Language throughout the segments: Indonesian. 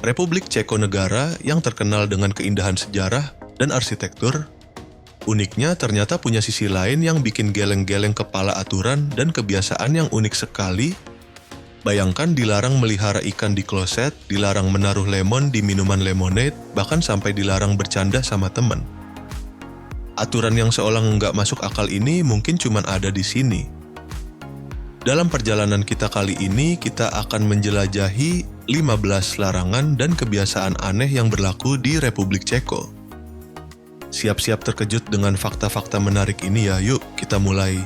Republik Ceko negara yang terkenal dengan keindahan sejarah dan arsitektur, uniknya ternyata punya sisi lain yang bikin geleng-geleng kepala aturan dan kebiasaan yang unik sekali. Bayangkan dilarang melihara ikan di kloset, dilarang menaruh lemon di minuman lemonade, bahkan sampai dilarang bercanda sama teman. Aturan yang seolah nggak masuk akal ini mungkin cuma ada di sini. Dalam perjalanan kita kali ini, kita akan menjelajahi 15 larangan dan kebiasaan aneh yang berlaku di Republik Ceko. Siap-siap terkejut dengan fakta-fakta menarik ini ya, yuk kita mulai.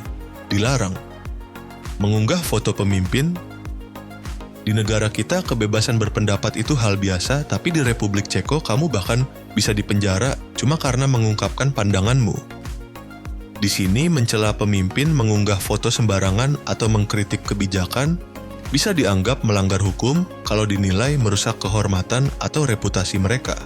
Dilarang mengunggah foto pemimpin. Di negara kita, kebebasan berpendapat itu hal biasa, tapi di Republik Ceko kamu bahkan bisa dipenjara cuma karena mengungkapkan pandanganmu. Di sini, mencela pemimpin, mengunggah foto sembarangan, atau mengkritik kebijakan bisa dianggap melanggar hukum kalau dinilai merusak kehormatan atau reputasi mereka.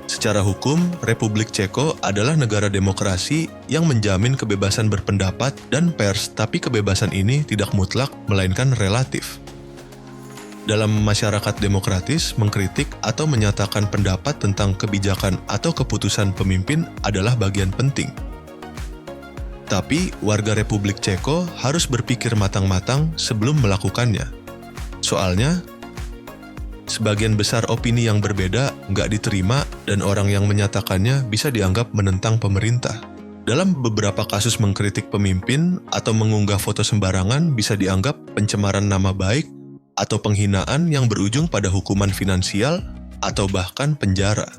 Secara hukum, Republik Ceko adalah negara demokrasi yang menjamin kebebasan berpendapat dan pers, tapi kebebasan ini tidak mutlak, melainkan relatif. Dalam masyarakat demokratis, mengkritik atau menyatakan pendapat tentang kebijakan atau keputusan pemimpin adalah bagian penting. Tapi, warga Republik Ceko harus berpikir matang-matang sebelum melakukannya. Soalnya, sebagian besar opini yang berbeda nggak diterima dan orang yang menyatakannya bisa dianggap menentang pemerintah. Dalam beberapa kasus mengkritik pemimpin atau mengunggah foto sembarangan bisa dianggap pencemaran nama baik atau penghinaan yang berujung pada hukuman finansial atau bahkan penjara.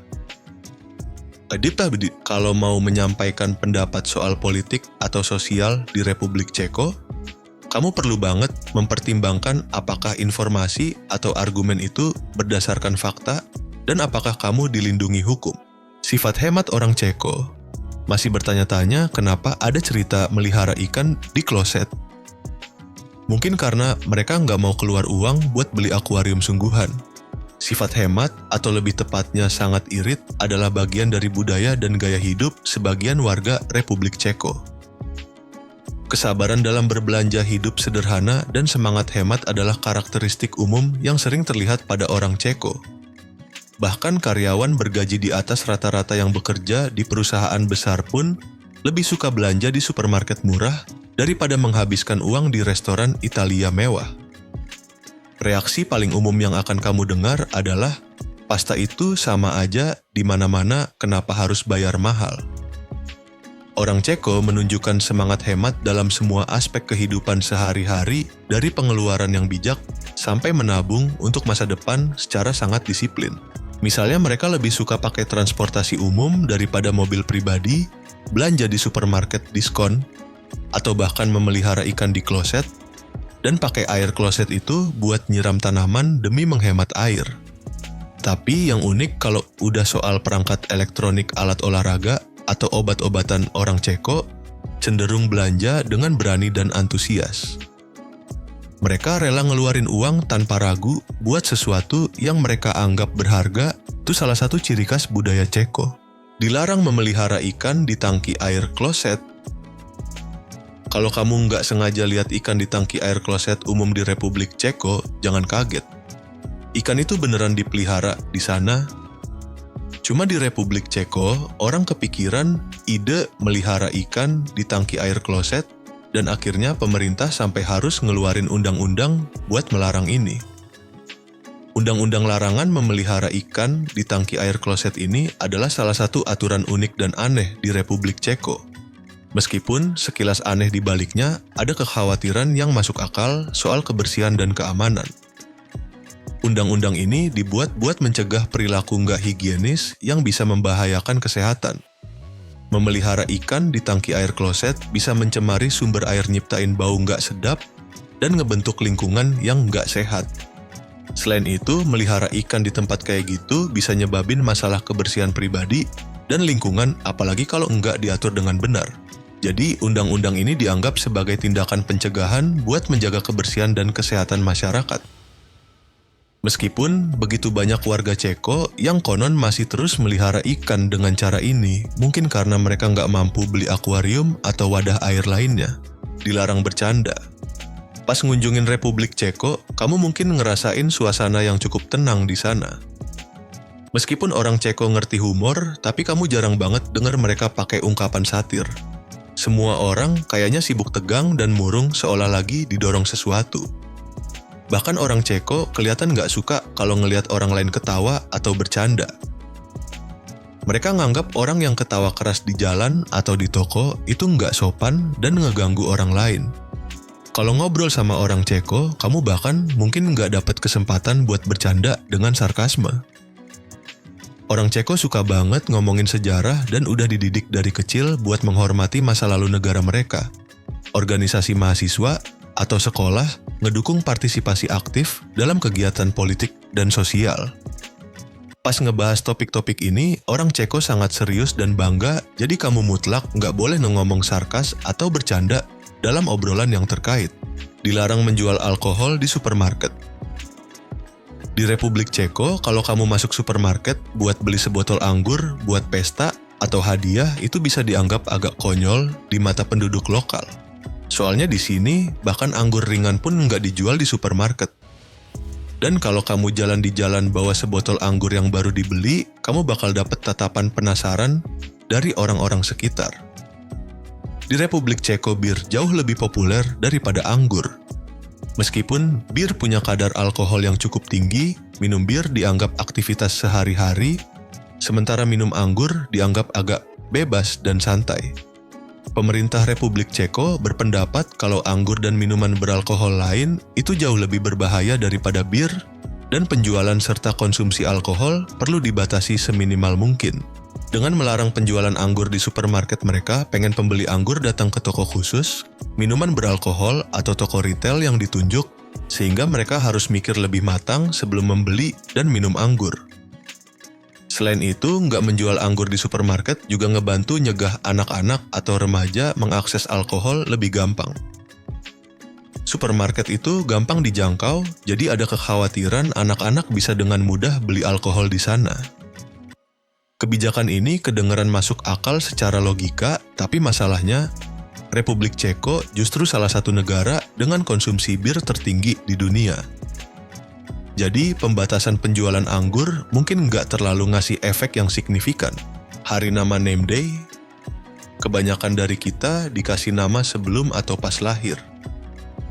Kalau mau menyampaikan pendapat soal politik atau sosial di Republik Ceko, kamu perlu banget mempertimbangkan apakah informasi atau argumen itu berdasarkan fakta dan apakah kamu dilindungi hukum. Sifat hemat orang Ceko masih bertanya-tanya kenapa ada cerita melihara ikan di kloset. Mungkin karena mereka nggak mau keluar uang buat beli akuarium sungguhan. Sifat hemat, atau lebih tepatnya sangat irit, adalah bagian dari budaya dan gaya hidup sebagian warga Republik Ceko. Kesabaran dalam berbelanja hidup sederhana dan semangat hemat adalah karakteristik umum yang sering terlihat pada orang Ceko. Bahkan karyawan bergaji di atas rata-rata yang bekerja di perusahaan besar pun lebih suka belanja di supermarket murah daripada menghabiskan uang di restoran Italia mewah. Reaksi paling umum yang akan kamu dengar adalah, pasta itu sama aja di mana-mana, kenapa harus bayar mahal? Orang Ceko menunjukkan semangat hemat dalam semua aspek kehidupan sehari-hari, dari pengeluaran yang bijak sampai menabung untuk masa depan secara sangat disiplin. Misalnya mereka lebih suka pakai transportasi umum daripada mobil pribadi, belanja di supermarket diskon, atau bahkan memelihara ikan di kloset, dan pakai air kloset itu buat nyiram tanaman demi menghemat air. Tapi yang unik kalau udah soal perangkat elektronik, alat olahraga, atau obat-obatan, orang Ceko cenderung belanja dengan berani dan antusias. Mereka rela ngeluarin uang tanpa ragu buat sesuatu yang mereka anggap berharga. Itu salah satu ciri khas budaya Ceko. Dilarang memelihara ikan di tangki air kloset. Kalau kamu nggak sengaja lihat ikan di tangki air kloset umum di Republik Ceko, jangan kaget. Ikan itu beneran dipelihara di sana. Cuma di Republik Ceko, orang kepikiran ide melihara ikan di tangki air kloset, dan akhirnya pemerintah sampai harus ngeluarin undang-undang buat melarang ini. Undang-undang larangan memelihara ikan di tangki air kloset ini adalah salah satu aturan unik dan aneh di Republik Ceko. Meskipun sekilas aneh di baliknya, ada kekhawatiran yang masuk akal soal kebersihan dan keamanan. Undang-undang ini dibuat buat mencegah perilaku nggak higienis yang bisa membahayakan kesehatan. Memelihara ikan di tangki air kloset bisa mencemari sumber air, nyiptain bau nggak sedap, dan ngebentuk lingkungan yang nggak sehat. Selain itu, melihara ikan di tempat kayak gitu bisa nyebabin masalah kebersihan pribadi dan lingkungan, apalagi kalau nggak diatur dengan benar. Jadi, undang-undang ini dianggap sebagai tindakan pencegahan buat menjaga kebersihan dan kesehatan masyarakat. Meskipun begitu banyak warga Ceko yang konon masih terus melihara ikan dengan cara ini, mungkin karena mereka nggak mampu beli akuarium atau wadah air lainnya. Dilarang bercanda. Pas ngunjungin Republik Ceko, kamu mungkin ngerasain suasana yang cukup tenang di sana. Meskipun orang Ceko ngerti humor, tapi kamu jarang banget dengar mereka pakai ungkapan satir. Semua orang kayaknya sibuk tegang dan murung seolah lagi didorong sesuatu. Bahkan orang Ceko kelihatan nggak suka kalau ngelihat orang lain ketawa atau bercanda. Mereka nganggap orang yang ketawa keras di jalan atau di toko itu nggak sopan dan ngeganggu orang lain. Kalau ngobrol sama orang Ceko, kamu bahkan mungkin nggak dapat kesempatan buat bercanda dengan sarkasme. Orang Ceko suka banget ngomongin sejarah dan udah dididik dari kecil buat menghormati masa lalu negara mereka. Organisasi mahasiswa atau sekolah ngedukung partisipasi aktif dalam kegiatan politik dan sosial. Pas ngebahas topik-topik ini, orang Ceko sangat serius dan bangga, jadi kamu mutlak nggak boleh ngomong sarkas atau bercanda dalam obrolan yang terkait. Dilarang menjual alkohol di supermarket. Di Republik Ceko, kalau kamu masuk supermarket buat beli sebotol anggur buat pesta atau hadiah, itu bisa dianggap agak konyol di mata penduduk lokal. Soalnya di sini, bahkan anggur ringan pun nggak dijual di supermarket. Dan kalau kamu jalan di jalan bawa sebotol anggur yang baru dibeli, kamu bakal dapat tatapan penasaran dari orang-orang sekitar. Di Republik Ceko, bir jauh lebih populer daripada anggur. Meskipun bir punya kadar alkohol yang cukup tinggi, minum bir dianggap aktivitas sehari-hari, sementara minum anggur dianggap agak bebas dan santai. Pemerintah Republik Ceko berpendapat kalau anggur dan minuman beralkohol lain itu jauh lebih berbahaya daripada bir, dan penjualan serta konsumsi alkohol perlu dibatasi seminimal mungkin. Dengan melarang penjualan anggur di supermarket, mereka pengen pembeli anggur datang ke toko khusus, minuman beralkohol atau toko retail yang ditunjuk, sehingga mereka harus mikir lebih matang sebelum membeli dan minum anggur. Selain itu, nggak menjual anggur di supermarket juga ngebantu nyegah anak-anak atau remaja mengakses alkohol lebih gampang. Supermarket itu gampang dijangkau, jadi ada kekhawatiran anak-anak bisa dengan mudah beli alkohol di sana. Kebijakan ini kedengeran masuk akal secara logika, tapi masalahnya, Republik Ceko justru salah satu negara dengan konsumsi bir tertinggi di dunia. Jadi, pembatasan penjualan anggur mungkin nggak terlalu ngasih efek yang signifikan. Hari nama name day, kebanyakan dari kita dikasih nama sebelum atau pas lahir.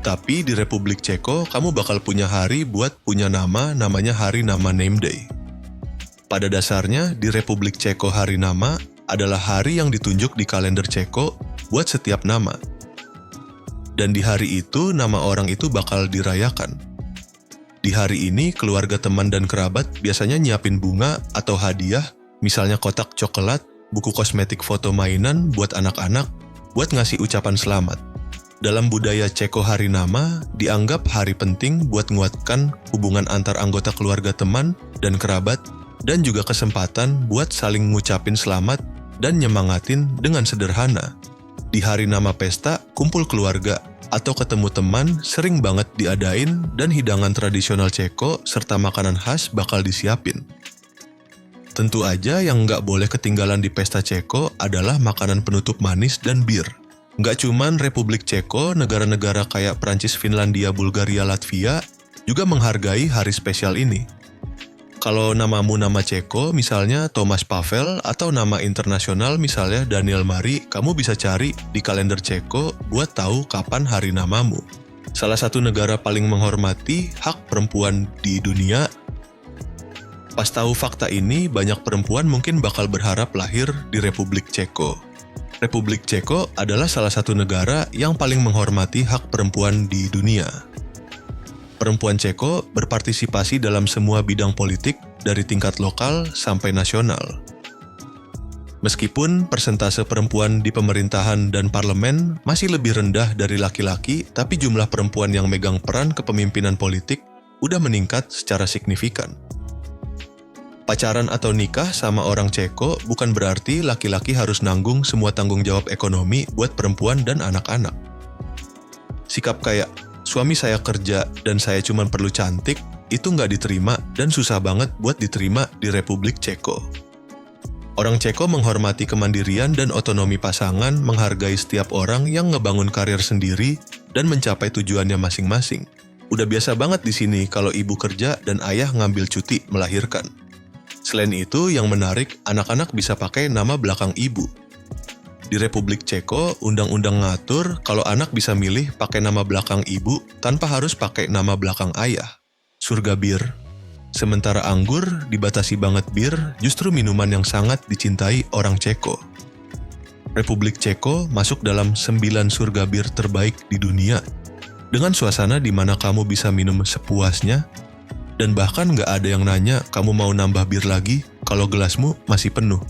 Tapi di Republik Ceko, kamu bakal punya hari buat punya nama, namanya hari nama name day. Pada dasarnya, di Republik Ceko hari nama adalah hari yang ditunjuk di kalender Ceko buat setiap nama. Dan di hari itu, nama orang itu bakal dirayakan. Di hari ini, keluarga, teman, dan kerabat biasanya nyiapin bunga atau hadiah, misalnya kotak coklat, buku kosmetik foto mainan buat anak-anak, buat ngasih ucapan selamat. Dalam budaya Ceko hari nama, dianggap hari penting buat nguatkan hubungan antar anggota keluarga, teman, dan kerabat, dan juga kesempatan buat saling ngucapin selamat dan nyemangatin dengan sederhana. Di hari nama pesta, kumpul keluarga atau ketemu teman sering banget diadain dan hidangan tradisional Ceko serta makanan khas bakal disiapin. Tentu aja yang nggak boleh ketinggalan di pesta Ceko adalah makanan penutup manis dan bir. Nggak cuman Republik Ceko, negara-negara kayak Prancis, Finlandia, Bulgaria, Latvia juga menghargai hari spesial ini. Kalau namamu nama Ceko, misalnya Thomas Pavel, atau nama internasional misalnya Daniel Mari, kamu bisa cari di kalender Ceko buat tahu kapan hari namamu. Salah satu negara paling menghormati hak perempuan di dunia. Pas tahu fakta ini, banyak perempuan mungkin bakal berharap lahir di Republik Ceko. Republik Ceko adalah salah satu negara yang paling menghormati hak perempuan di dunia. Perempuan Ceko berpartisipasi dalam semua bidang politik dari tingkat lokal sampai nasional. Meskipun persentase perempuan di pemerintahan dan parlemen masih lebih rendah dari laki-laki, tapi jumlah perempuan yang megang peran kepemimpinan politik udah meningkat secara signifikan. Pacaran atau nikah sama orang Ceko bukan berarti laki-laki harus nanggung semua tanggung jawab ekonomi buat perempuan dan anak-anak. Sikap kayak, suami saya kerja dan saya cuma perlu cantik, itu nggak diterima dan susah banget buat diterima di Republik Ceko. Orang Ceko menghormati kemandirian dan otonomi pasangan, menghargai setiap orang yang ngebangun karir sendiri, dan mencapai tujuannya masing-masing. Udah biasa banget di sini kalau ibu kerja dan ayah ngambil cuti melahirkan. Selain itu, yang menarik, anak-anak bisa pakai nama belakang ibu. Di Republik Ceko, undang-undang ngatur kalau anak bisa milih pakai nama belakang ibu tanpa harus pakai nama belakang ayah. Surga bir. Sementara anggur dibatasi banget bir, justru minuman yang sangat dicintai orang Ceko. Republik Ceko masuk dalam 9 surga bir terbaik di dunia, dengan suasana di mana kamu bisa minum sepuasnya, dan bahkan nggak ada yang nanya kamu mau nambah bir lagi kalau gelasmu masih penuh.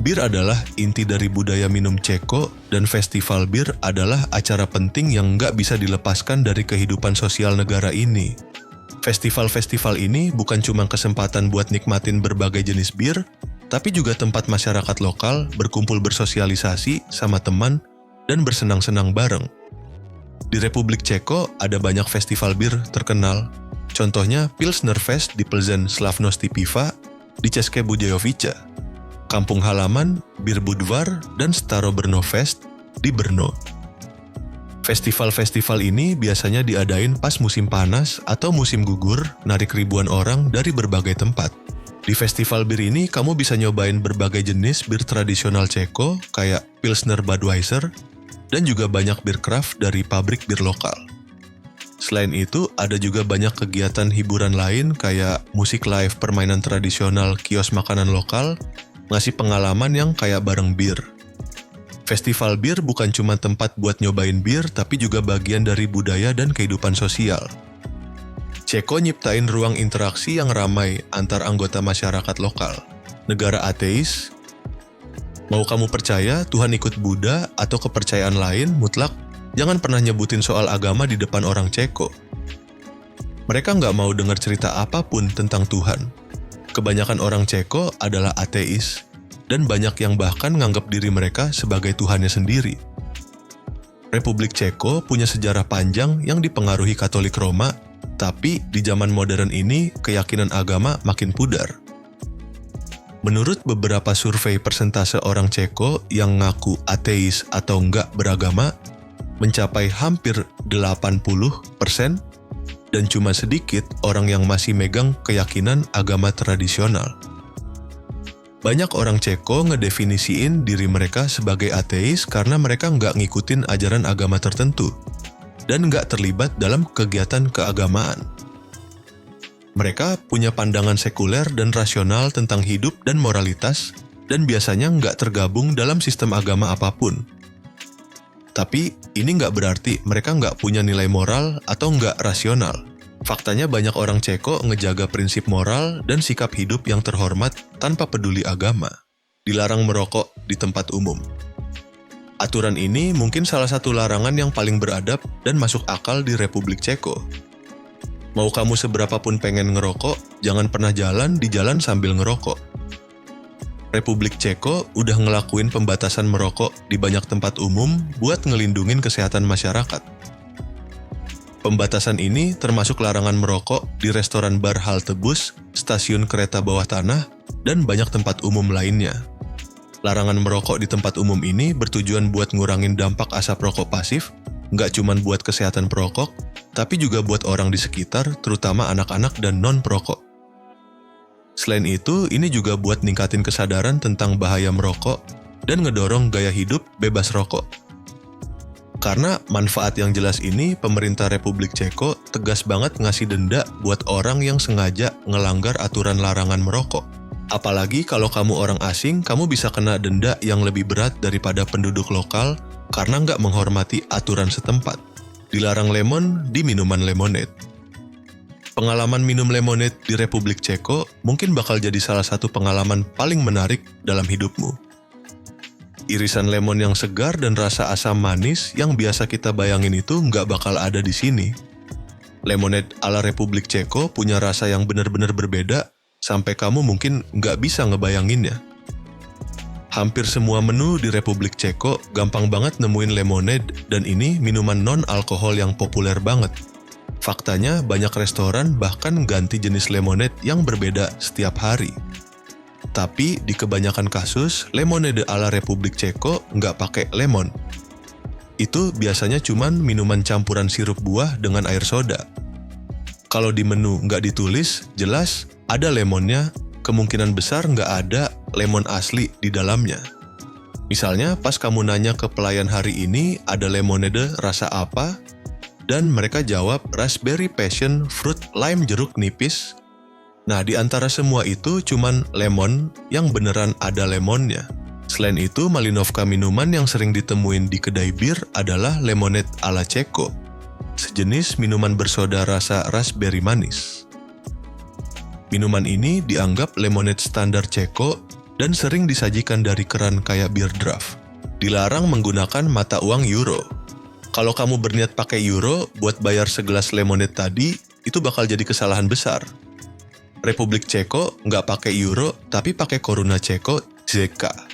Bir adalah inti dari budaya minum Ceko, dan festival bir adalah acara penting yang nggak bisa dilepaskan dari kehidupan sosial negara ini. Festival-festival ini bukan cuma kesempatan buat nikmatin berbagai jenis bir, tapi juga tempat masyarakat lokal berkumpul bersosialisasi sama teman dan bersenang-senang bareng. Di Republik Ceko ada banyak festival bir terkenal. Contohnya Pilsner Fest di Plzeň Slavnosti Piva di České Budějovice, Kampung Halaman, Bir Budvar, dan Starobrno Fest di Brno. Festival-festival ini biasanya diadain pas musim panas atau musim gugur, narik ribuan orang dari berbagai tempat. Di festival bir ini kamu bisa nyobain berbagai jenis bir tradisional Ceko kayak Pilsner Budweiser, dan juga banyak bir craft dari pabrik bir lokal. Selain itu, ada juga banyak kegiatan hiburan lain kayak musik live, permainan tradisional, kios makanan lokal, ngasih pengalaman yang kayak bareng bir. Festival bir bukan cuma tempat buat nyobain bir, tapi juga bagian dari budaya dan kehidupan sosial. Ceko nyiptain ruang interaksi yang ramai antar anggota masyarakat lokal. Negara ateis, mau kamu percaya Tuhan ikut Buddha atau kepercayaan lain mutlak, jangan pernah nyebutin soal agama di depan orang Ceko. Mereka nggak mau dengar cerita apapun tentang Tuhan. Kebanyakan orang Ceko adalah ateis, dan banyak yang bahkan nganggap diri mereka sebagai Tuhannya sendiri. Republik Ceko punya sejarah panjang yang dipengaruhi Katolik Roma, tapi di zaman modern ini keyakinan agama makin pudar. Menurut beberapa survei, persentase orang Ceko yang ngaku ateis atau nggak beragama mencapai hampir 80%, dan cuma sedikit orang yang masih megang keyakinan agama tradisional. Banyak orang Ceko ngedefinisiin diri mereka sebagai ateis karena mereka nggak ngikutin ajaran agama tertentu dan nggak terlibat dalam kegiatan keagamaan. Mereka punya pandangan sekuler dan rasional tentang hidup dan moralitas, dan biasanya nggak tergabung dalam sistem agama apapun. Tapi ini nggak berarti mereka nggak punya nilai moral atau nggak rasional. Faktanya banyak orang Ceko ngejaga prinsip moral dan sikap hidup yang terhormat tanpa peduli agama. Dilarang merokok di tempat umum. Aturan ini mungkin salah satu larangan yang paling beradab dan masuk akal di Republik Ceko. Mau kamu seberapapun pengen ngerokok, jangan pernah jalan di jalan sambil ngerokok. Republik Ceko udah ngelakuin pembatasan merokok di banyak tempat umum buat ngelindungin kesehatan masyarakat. Pembatasan ini termasuk larangan merokok di restoran bar halte bus, stasiun kereta bawah tanah, dan banyak tempat umum lainnya. Larangan merokok di tempat umum ini bertujuan buat ngurangin dampak asap rokok pasif, nggak cuma buat kesehatan perokok, tapi juga buat orang di sekitar, terutama anak-anak dan non-perokok. Selain itu, ini juga buat ningkatin kesadaran tentang bahaya merokok dan ngedorong gaya hidup bebas rokok. Karena manfaat yang jelas ini, pemerintah Republik Ceko tegas banget ngasih denda buat orang yang sengaja ngelanggar aturan larangan merokok. Apalagi kalau kamu orang asing, kamu bisa kena denda yang lebih berat daripada penduduk lokal karena nggak menghormati aturan setempat. Dilarang lemon di minuman lemonade. Pengalaman minum lemonade di Republik Ceko mungkin bakal jadi salah satu pengalaman paling menarik dalam hidupmu. Irisan lemon yang segar dan rasa asam manis yang biasa kita bayangin itu nggak bakal ada di sini. Lemonade ala Republik Ceko punya rasa yang benar-benar berbeda, sampai kamu mungkin nggak bisa ngebayanginnya. Hampir semua menu di Republik Ceko gampang banget nemuin lemonade, dan ini minuman non-alkohol yang populer banget. Faktanya banyak restoran bahkan ganti jenis lemonade yang berbeda setiap hari. Tapi di kebanyakan kasus, lemonade ala Republik Ceko nggak pakai lemon. itu biasanya cuman minuman campuran sirup buah dengan air soda. Kalau di menu nggak ditulis, jelas ada lemonnya, kemungkinan besar nggak ada lemon asli di dalamnya. Misalnya pas kamu nanya ke pelayan hari ini ada lemonade rasa apa, dan mereka jawab raspberry passion fruit lime jeruk nipis. Nah, di antara semua itu cuman lemon yang beneran ada lemonnya. Selain itu, Malinovka minuman yang sering ditemuin di kedai bir adalah lemonade ala Ceko, sejenis minuman bersoda rasa raspberry manis. Minuman ini dianggap lemonade standar Ceko dan sering disajikan dari keran kayak beer draft. Dilarang menggunakan mata uang euro. Kalau kamu berniat pakai euro buat bayar segelas lemonade tadi, itu bakal jadi kesalahan besar. Republik Ceko nggak pakai euro, tapi pakai koruna Ceko, ZK.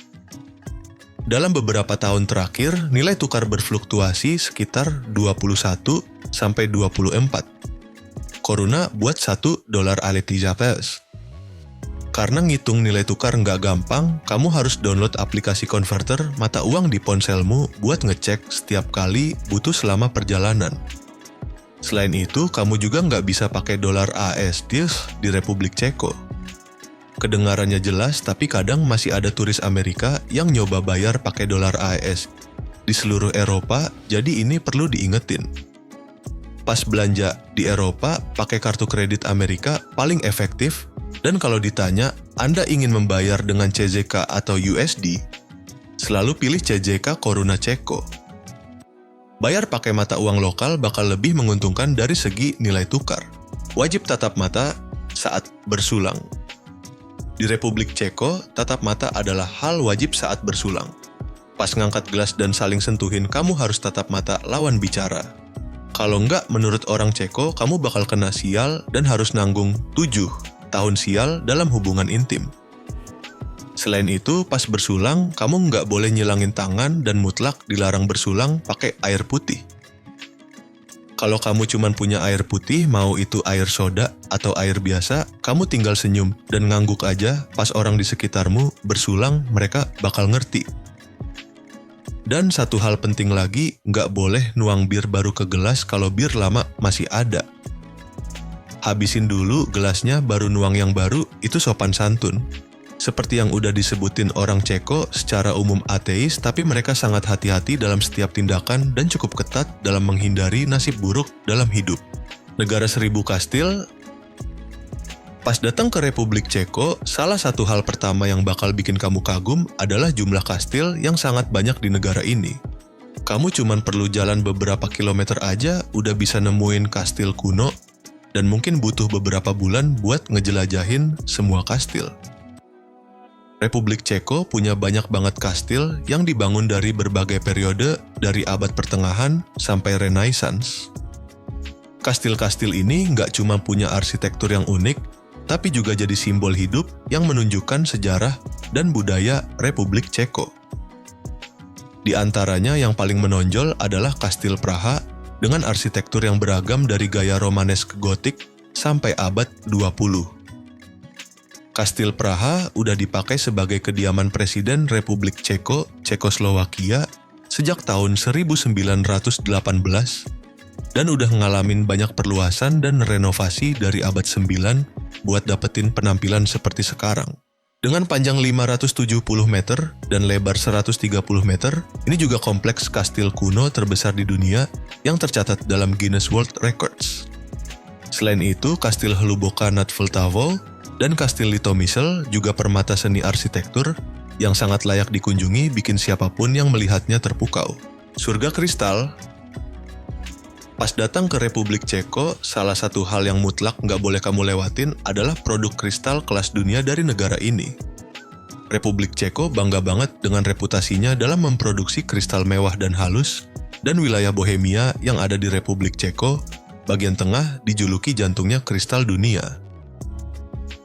Dalam beberapa tahun terakhir, nilai tukar berfluktuasi sekitar 21 sampai 24 koruna buat $1 Aletizaves. Karena ngitung nilai tukar nggak gampang, kamu harus download aplikasi converter mata uang di ponselmu buat ngecek setiap kali butuh selama perjalanan. Selain itu, kamu juga nggak bisa pakai dolar AS di Republik Ceko. Kedengarannya jelas, tapi kadang masih ada turis Amerika yang nyoba bayar pakai dolar AS di seluruh Eropa, jadi ini perlu diingetin. Pas belanja di Eropa, pakai kartu kredit Amerika paling efektif. Dan kalau ditanya, Anda ingin membayar dengan CZK atau USD, selalu pilih CZK koruna Ceko. Bayar pakai mata uang lokal bakal lebih menguntungkan dari segi nilai tukar. Wajib tatap mata saat bersulang. Di Republik Ceko, tatap mata adalah hal wajib saat bersulang. Pas ngangkat gelas dan saling sentuhin, kamu harus tatap mata lawan bicara. Kalau enggak, menurut orang Ceko, kamu bakal kena sial dan harus nanggung 7 tahun sial dalam hubungan intim. Selain itu, pas bersulang, kamu nggak boleh nyilangin tangan dan mutlak dilarang bersulang pakai air putih. Kalau kamu cuma punya air putih, mau itu air soda atau air biasa, kamu tinggal senyum dan ngangguk aja pas orang di sekitarmu bersulang, mereka bakal ngerti. Dan satu hal penting lagi, nggak boleh nuang bir baru ke gelas kalau bir lama masih ada. Habisin dulu gelasnya baru nuang yang baru, itu sopan santun. Seperti yang udah disebutin orang Ceko secara umum ateis, tapi mereka sangat hati-hati dalam setiap tindakan dan cukup ketat dalam menghindari nasib buruk dalam hidup. Negara 1000 kastil. Pas datang ke Republik Ceko, salah satu hal pertama yang bakal bikin kamu kagum adalah jumlah kastil yang sangat banyak di negara ini. Kamu cuman perlu jalan beberapa kilometer aja udah bisa nemuin kastil kuno, dan mungkin butuh beberapa bulan buat ngejelajahin semua kastil. Republik Ceko punya banyak banget kastil yang dibangun dari berbagai periode dari abad pertengahan sampai Renaissance. Kastil-kastil ini nggak cuma punya arsitektur yang unik, tapi juga jadi simbol hidup yang menunjukkan sejarah dan budaya Republik Ceko. Di antaranya yang paling menonjol adalah Kastil Praha dengan arsitektur yang beragam dari gaya Romanesk Gotik sampai abad 20. Kastil Praha udah dipakai sebagai kediaman Presiden Republik Ceko, Cekoslowakia, sejak tahun 1918 dan udah ngalamin banyak perluasan dan renovasi dari abad 9 buat dapetin penampilan seperti sekarang. Dengan panjang 570 meter dan lebar 130 meter, ini juga kompleks kastil kuno terbesar di dunia yang tercatat dalam Guinness World Records. Selain itu, Kastil Hluboká nad Vltavou dan Kastil Litomyšl juga permata seni arsitektur yang sangat layak dikunjungi, bikin siapapun yang melihatnya terpukau. Surga kristal. Pas datang ke Republik Ceko, salah satu hal yang mutlak nggak boleh kamu lewatin adalah produk kristal kelas dunia dari negara ini. Republik Ceko bangga banget dengan reputasinya dalam memproduksi kristal mewah dan halus, dan wilayah Bohemia yang ada di Republik Ceko, bagian tengah dijuluki jantungnya kristal dunia.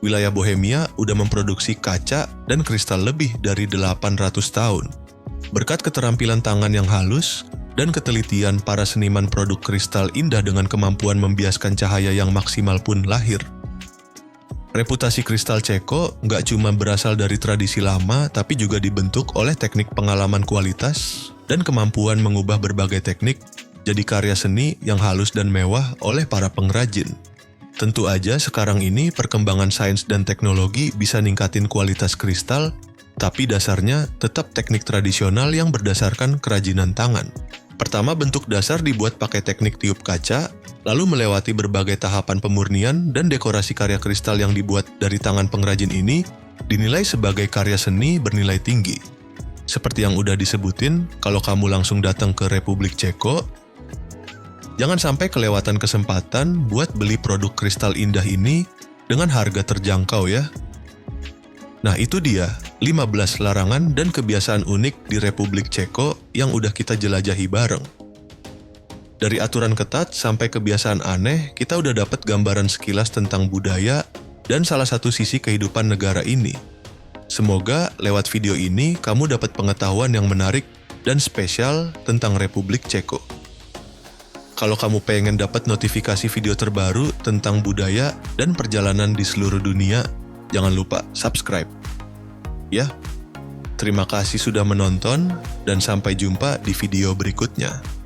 Wilayah Bohemia udah memproduksi kaca dan kristal lebih dari 800 tahun. Berkat keterampilan tangan yang halus, dan ketelitian para seniman, produk kristal indah dengan kemampuan membiaskan cahaya yang maksimal pun lahir. Reputasi kristal Ceko nggak cuma berasal dari tradisi lama, tapi juga dibentuk oleh teknik pengalaman kualitas dan kemampuan mengubah berbagai teknik jadi karya seni yang halus dan mewah oleh para pengrajin. Tentu aja sekarang ini perkembangan sains dan teknologi bisa ningkatin kualitas kristal, tapi dasarnya tetap teknik tradisional yang berdasarkan kerajinan tangan. Pertama, bentuk dasar dibuat pakai teknik tiup kaca, lalu melewati berbagai tahapan pemurnian dan dekorasi karya kristal yang dibuat dari tangan pengrajin ini dinilai sebagai karya seni bernilai tinggi. Seperti yang udah disebutin, kalau kamu langsung datang ke Republik Ceko, jangan sampai kelewatan kesempatan buat beli produk kristal indah ini dengan harga terjangkau ya. Nah itu dia, 15 larangan dan kebiasaan unik di Republik Ceko yang udah kita jelajahi bareng. Dari aturan ketat sampai kebiasaan aneh, kita udah dapat gambaran sekilas tentang budaya dan salah satu sisi kehidupan negara ini. Semoga lewat video ini kamu dapat pengetahuan yang menarik dan spesial tentang Republik Ceko. Kalau kamu pengen dapat notifikasi video terbaru tentang budaya dan perjalanan di seluruh dunia, jangan lupa subscribe. Ya, terima kasih sudah menonton dan sampai jumpa di video berikutnya.